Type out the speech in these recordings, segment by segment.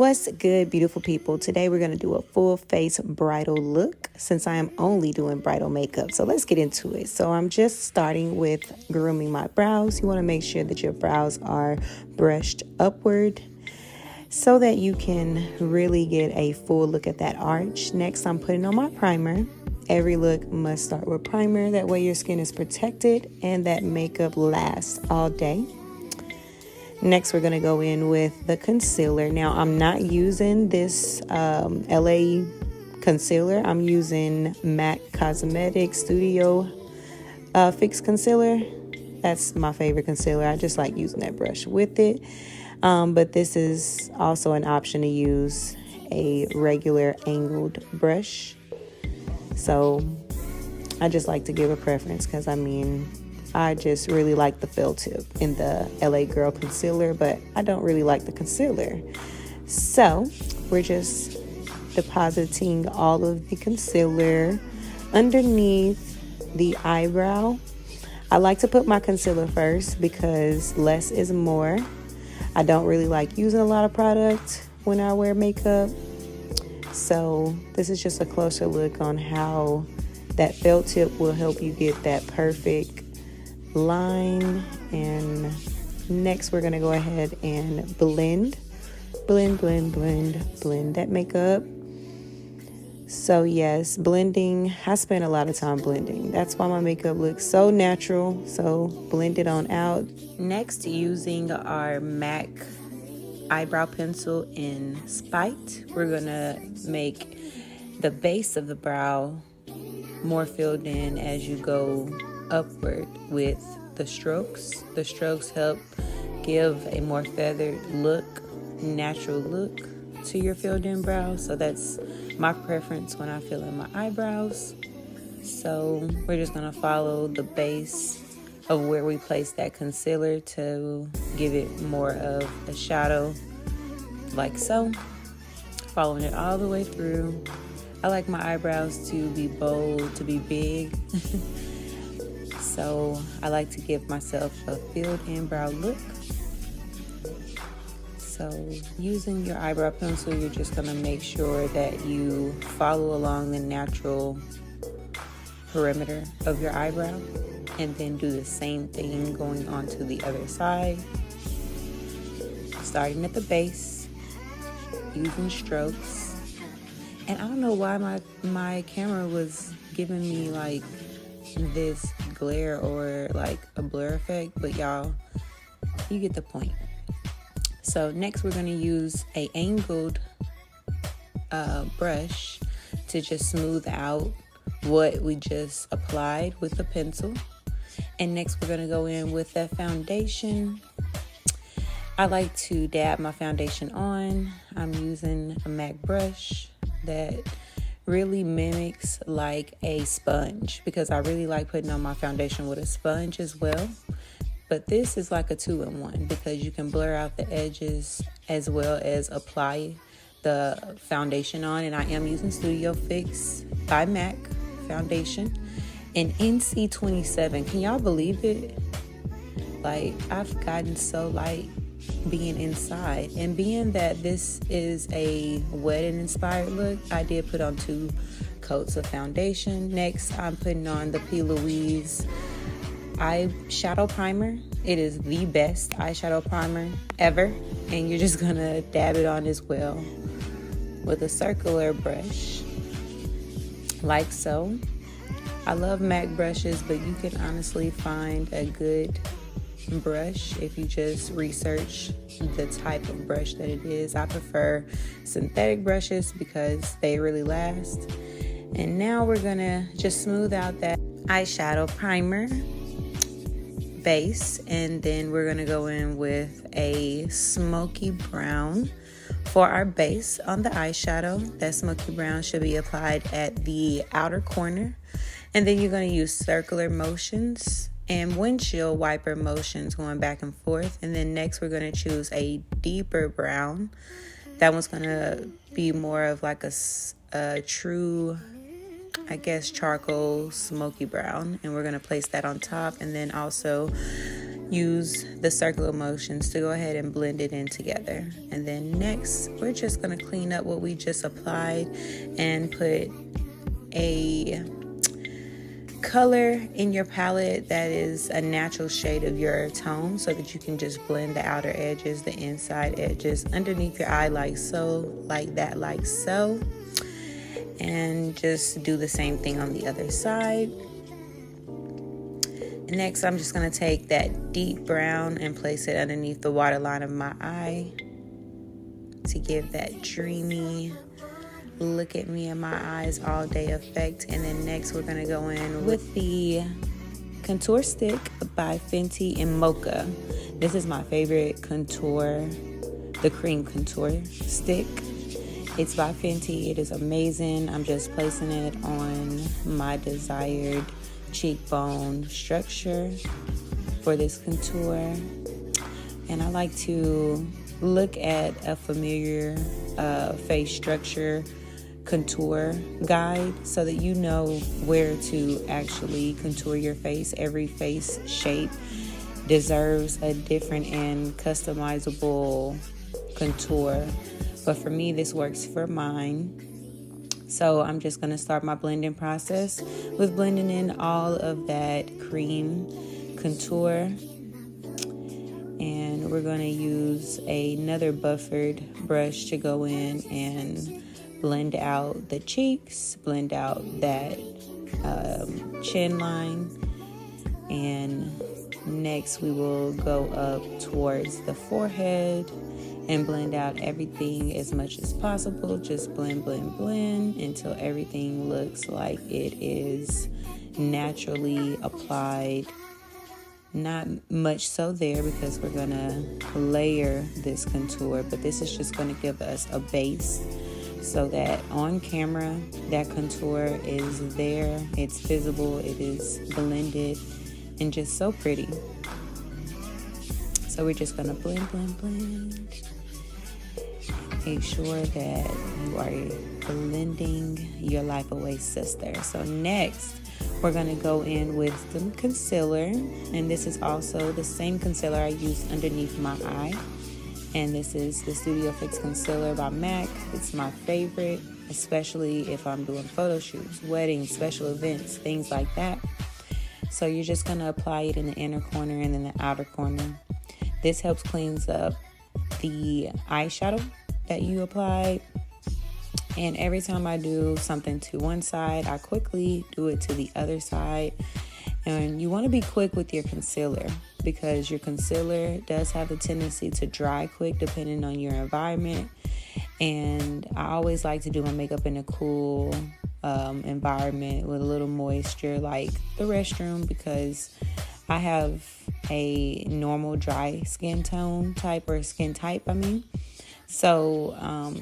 What's good, beautiful people? Today we're going to do a full face bridal look since I am only doing bridal makeup. So let's get into it. So I'm just starting with grooming my brows. You want to make sure that your brows are brushed upward so that you can really get a full look at that arch. Next, I'm putting on my primer. Every look must start with primer. That way your skin is protected and that makeup lasts all day. Next, we're going to go in with the concealer. Now, I'm not using this LA concealer. I'm using MAC Cosmetics Studio Fix Concealer. That's my favorite concealer. I just like using that brush with it. But this is also an option to use a regular angled brush. So I just like to give a preference because, I just really like the felt tip in the LA Girl concealer, but I don't really like the concealer. So we're just depositing all of the concealer underneath the eyebrow. I like to put my concealer first because less is more. I don't really like using a lot of product when I wear makeup. So this is just a closer look on how that felt tip will help you get that perfect line. And next we're going to go ahead and blend that makeup. So yes, blending, I spend a lot of time blending. That's why my makeup looks so natural. So blend it on out. Next, using our MAC eyebrow pencil in Spite, we're gonna make the base of the brow more filled in as you go upward with the strokes. The strokes help give a more feathered look, natural look to your filled in brow. So that's my preference when I fill in my eyebrows. So we're just gonna follow the base of where we place that concealer to give it more of a shadow, like so. Following it all the way through. I like my eyebrows to be bold, to be big. So I like to give myself a filled in brow look. So using your eyebrow pencil, you're just gonna make sure that you follow along the natural perimeter of your eyebrow, and then do the same thing going on to the other side. Starting at the base, using strokes. And I don't know why my camera was giving me like this glare or like a blur effect, but y'all, you get the point. So next we're going to use a angled brush to just smooth out what we just applied with the pencil. And next we're going to go in with that foundation. I like to dab my foundation on. I'm using a MAC brush that really mimics like a sponge, because I really like putting on my foundation with a sponge as well. But this is like a 2-in-1 because you can blur out the edges as well as apply the foundation on. And I am using Studio Fix by MAC foundation in NC27. Can y'all believe it? Like, I've gotten so light being inside, and being that this is a wedding inspired look, I did put on 2 coats of foundation. Next, I'm putting on the P. Louise eyeshadow primer. It is the best eyeshadow primer ever, and you're just gonna dab it on as well with a circular brush, like so. I love MAC brushes, but you can honestly find a good brush if you just research the type of brush that it is. I prefer synthetic brushes because they really last. And now we're gonna just smooth out that eyeshadow primer base, and then we're gonna go in with a smoky brown for our base on the eyeshadow. That smoky brown should be applied at the outer corner, and then you're gonna use circular motions and windshield wiper motions going back and forth. And then next we're going to choose a deeper brown. That one's going to be more of like a true, I guess, charcoal smoky brown, and we're going to place that on top. And then also use the circular motions to go ahead and blend it in together. And then next, we're just going to clean up what we just applied and put a color in your palette that is a natural shade of your tone, so that you can just blend the outer edges, the inside edges underneath your eye, like so, like that, like so. And just do the same thing on the other side. Next, I'm just going to take that deep brown and place it underneath the waterline of my eye to give that dreamy look at me in my eyes all day effect. And then next, we're going to go in with the contour stick by Fenty and Mocha. This is my favorite contour, the cream contour stick. It's by Fenty. It is amazing. I'm just placing it on my desired cheekbone structure for this contour. And I like to look at a familiar face structure contour guide so that you know where to actually contour your face. Every face shape deserves a different and customizable contour, but for me this works for mine. So I'm just going to start my blending process with blending in all of that cream contour, and we're going to use another buffered brush to go in and blend out the cheeks, blend out that chin line, and next we will go up towards the forehead and blend out everything as much as possible. Just blend, blend, blend until everything looks like it is naturally applied. Not much so there, because we're gonna layer this contour, but this is just gonna give us a base so that on camera that contour is there, it's visible, it is blended, and just so pretty. So we're just gonna blend, blend, blend. Make sure that you are blending your life away, sister. So next, we're going to go in with some concealer, and this is also the same concealer I use underneath my eye, and this is the Studio Fix Concealer by MAC. It's my favorite, especially if I'm doing photo shoots, weddings, special events, things like that. So you're just going to apply it in the inner corner and then the outer corner. This helps cleans up the eyeshadow that you applied. And every time I do something to one side, I quickly do it to the other side. And you want to be quick with your concealer, because your concealer does have the tendency to dry quick depending on your environment. And I always like to do my makeup in a cool environment with a little moisture, like the restroom, because I have a normal dry skin tone type, or skin type, I mean. So,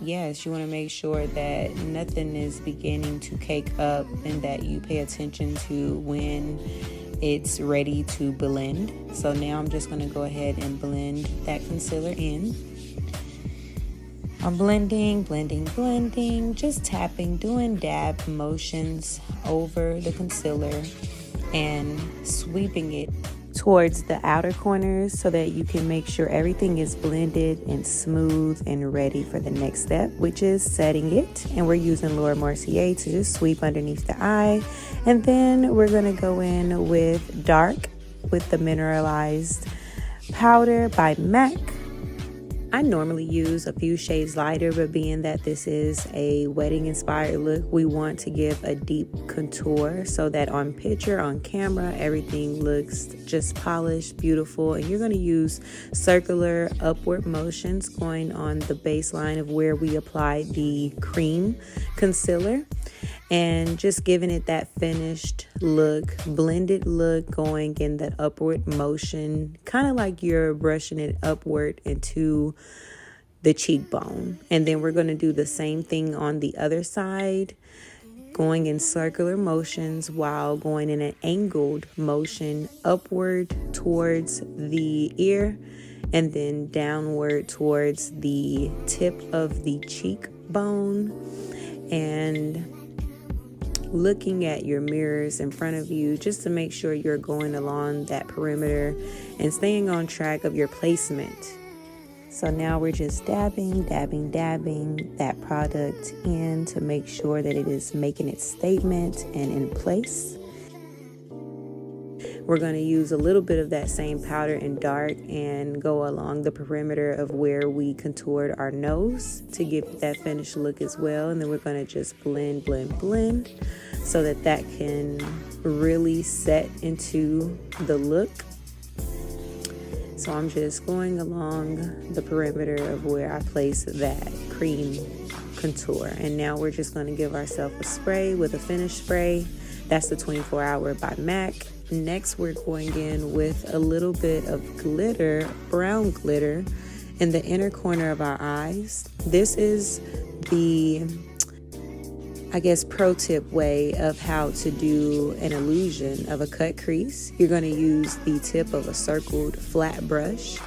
yes, you want to make sure that nothing is beginning to cake up, and that you pay attention to when it's ready to blend. So now I'm just going to go ahead and blend that concealer in. I'm blending, blending, blending, just tapping, doing dab motions over the concealer and sweeping it towards the outer corners so that you can make sure everything is blended and smooth and ready for the next step, which is setting it. And we're using Mercier to just sweep underneath the eye. And then we're going to go in with dark with the mineralized powder by MAC. I normally use a few shades lighter, but being that this is a wedding inspired look, we want to give a deep contour so that on picture, on camera, everything looks just polished, beautiful. And you're going to use circular upward motions going on the baseline of where we applied the cream concealer, and just giving it that finished look, blended look, going in that upward motion, kind of like you're brushing it upward into the cheekbone. And then we're going to do the same thing on the other side, going in circular motions while going in an angled motion upward towards the ear, and then downward towards the tip of the cheekbone. And looking at your mirrors in front of you just to make sure you're going along that perimeter and staying on track of your placement. So now we're just dabbing that product in to make sure that it is making its statement and in place. We're going to use a little bit of that same powder in dark and go along the perimeter of where we contoured our nose to give it that finished look as well. And then we're going to just blend so that can really set into the look. So I'm just going along the perimeter of where I place that cream contour. And now we're just going to give ourselves a spray with a finish spray. That's the 24 Hour by MAC. Next, we're going in with a little bit of glitter, brown glitter, in the inner corner of our eyes. This is the, I guess, pro tip way of how to do an illusion of a cut crease. You're going to use the tip of a circled flat brush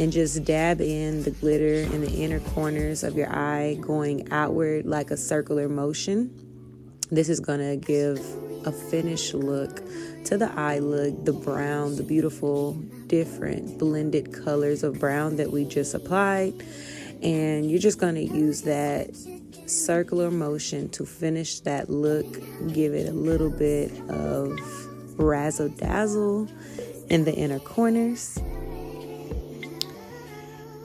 and just dab in the glitter in the inner corners of your eye, going outward like a circular motion. This is going to give a finished look to the eye look, the brown, the beautiful different blended colors of brown that we just applied. And you're just going to use that circular motion to finish that look, give it a little bit of razzle dazzle in the inner corners.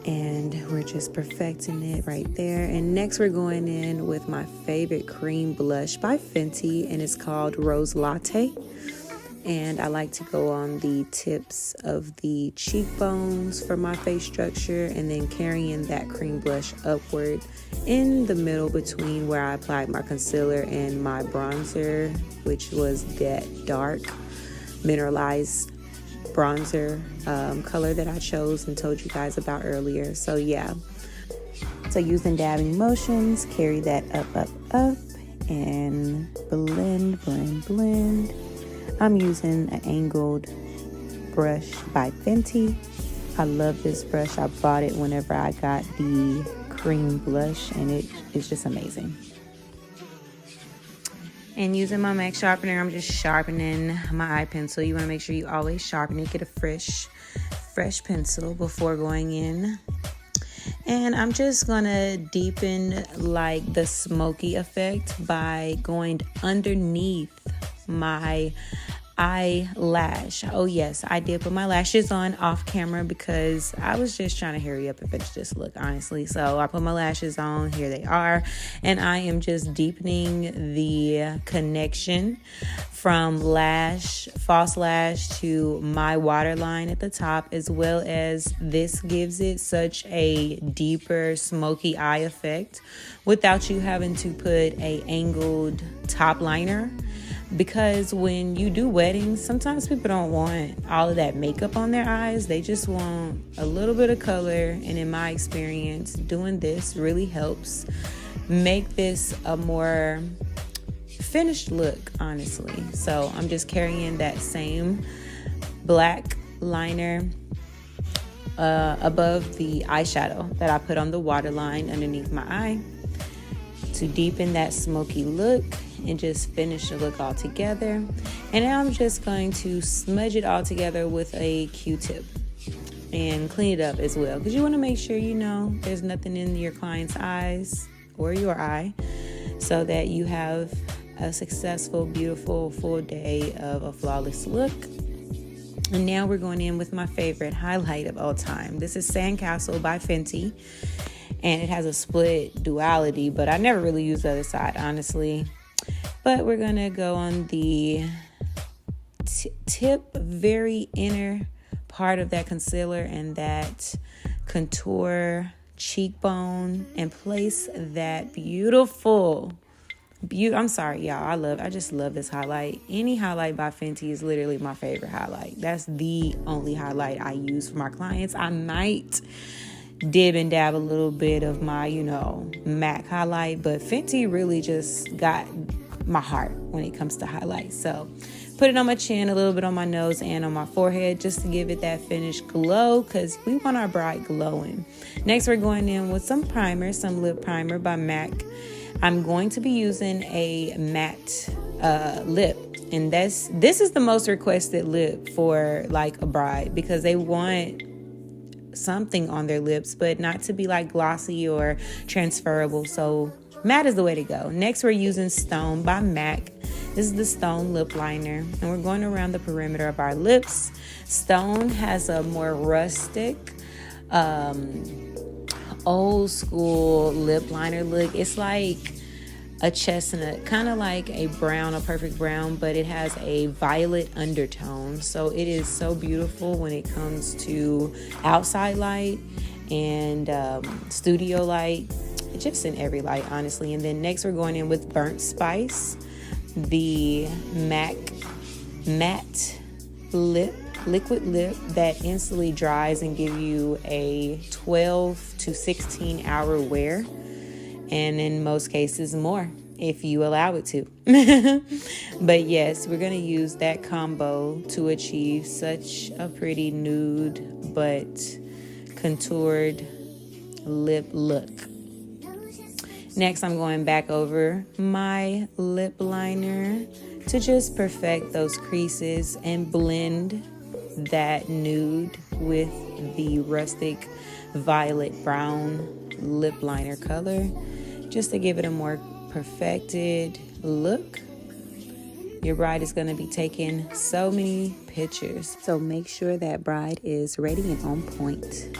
And we're just perfecting it right there. And next we're going in with my favorite cream blush by Fenty, and it's called Rose Latte. And I like to go on the tips of the cheekbones for my face structure, and then carrying that cream blush upward in the middle between where I applied my concealer and my bronzer, which was that dark mineralized bronzer color that I chose and told you guys about earlier. So yeah, so using dabbing motions, carry that up and blend. I'm using an angled brush by Fenty. I love this brush. I bought it whenever I got the cream blush, and it is just amazing. And using my MAC sharpener, I'm just sharpening my eye pencil. You want to make sure you always sharpen it. Get a fresh pencil before going in. And I'm just going to deepen like the smoky effect by going underneath my eyelash. Oh yes, I did put my lashes on off camera because I was just trying to hurry up and finish this look, honestly. So I put my lashes on, here they are, and I am just deepening the connection from false lash to my waterline at the top, as well as this gives it such a deeper smoky eye effect without you having to put a angled top liner. Because when you do weddings, sometimes people don't want all of that makeup on their eyes. They just want a little bit of color. And in my experience, doing this really helps make this a more finished look, honestly. So I'm just carrying that same black liner above the eyeshadow that I put on the waterline underneath my eye to deepen that smoky look and just finish the look all together. And now I'm just going to smudge it all together with a Q-tip and clean it up as well, because you want to make sure there's nothing in your client's eyes or your eye, so that you have a successful, beautiful, full day of a flawless look. And now we're going in with my favorite highlight of all time. This is Sandcastle by Fenty, and it has a split duality, but I never really use the other side, honestly. But we're going to go on the tip, very inner part of that concealer and that contour cheekbone, and place that beautiful, I'm sorry, y'all. I just love this highlight. Any highlight by Fenty is literally my favorite highlight. That's the only highlight I use for my clients. I might dib and dab a little bit of my, MAC highlight, but Fenty really just got my heart when it comes to highlights. So put it on my chin, a little bit on my nose, and on my forehead, just to give it that finished glow, because we want our bride glowing. Next, we're going in with some primer, some lip primer by MAC. I'm going to be using a matte lip. And this is the most requested lip for like a bride, because they want something on their lips, but not to be like glossy or transferable. So matte is the way to go. Next, we're using Stone by MAC. This is the Stone lip liner, and we're going around the perimeter of our lips. Stone has a more rustic, old school lip liner look. It's like a chestnut, kind of like a brown, a perfect brown, but it has a violet undertone. So it is so beautiful when it comes to outside light and studio light, just in every light, honestly. And then next we're going in with Burnt Spice, the MAC matte liquid lip that instantly dries and give you a 12 to 16 hour wear, and in most cases more if you allow it to. But yes, we're going to use that combo to achieve such a pretty nude but contoured lip look. Next, I'm going back over my lip liner to just perfect those creases and blend that nude with the rustic violet brown lip liner color, just to give it a more perfected look. Your bride is going to be taking so many pictures, so make sure that bride is ready and on point.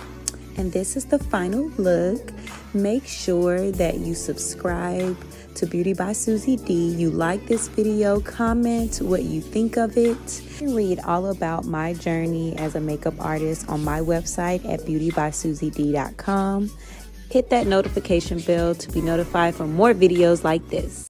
And this is the final look. Make sure that you subscribe to Beauty by Susie D. You like this video, comment what you think of it. You can read all about my journey as a makeup artist on my website at beautybysusied.com. Hit that notification bell to be notified for more videos like this.